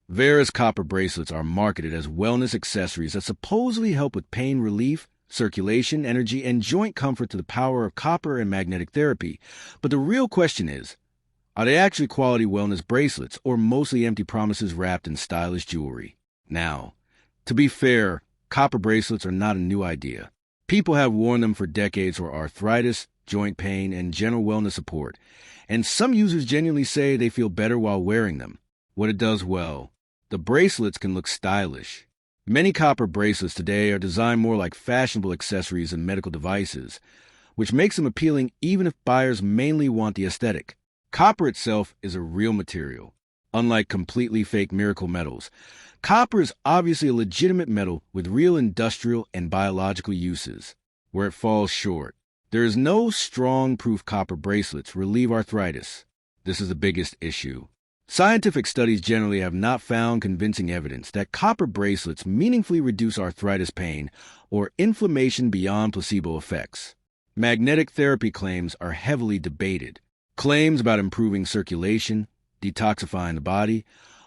Veras Copper bracelets are marketed as wellness accessories that supposedly help with pain relief, circulation, energy, and joint comfort through the power of copper and magnetic therapy. But the real question is, are they actually quality wellness bracelets or mostly empty promises wrapped in stylish jewelry? Now, to be fair, copper bracelets are not a new idea. People have worn them for decades for arthritis, joint pain, and general wellness support, and some users genuinely say they feel better while wearing them. What it does well, the bracelets can look stylish. Many copper bracelets today are designed more like fashionable accessories and medical devices, which makes them appealing even if buyers mainly want the aesthetic. Copper itself is a real material. Unlike completely fake miracle metals, copper is obviously a legitimate metal with real industrial and biological uses. Where it falls short, there is no strong proof copper bracelets relieve arthritis. This is the biggest issue. Scientific studies generally have not found convincing evidence that copper bracelets meaningfully reduce arthritis pain or inflammation beyond placebo effects. Magnetic therapy claims are heavily debated. Claims about improving circulation, detoxifying the body,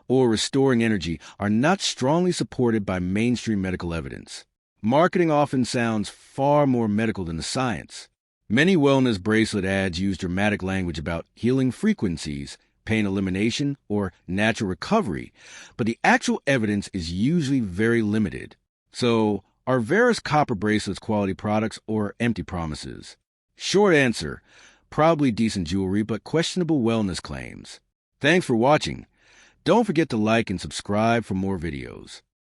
or restoring energy are not strongly supported by mainstream medical evidence. Marketing often sounds far more medical than the science. Many wellness bracelet ads use dramatic language about healing frequencies, pain elimination, or natural recovery, but the actual evidence is usually very limited. So, are Veras Copper bracelets quality products or empty promises? Short answer, probably decent jewelry, but questionable wellness claims. Thanks for watching. Don't forget to like and subscribe for more videos.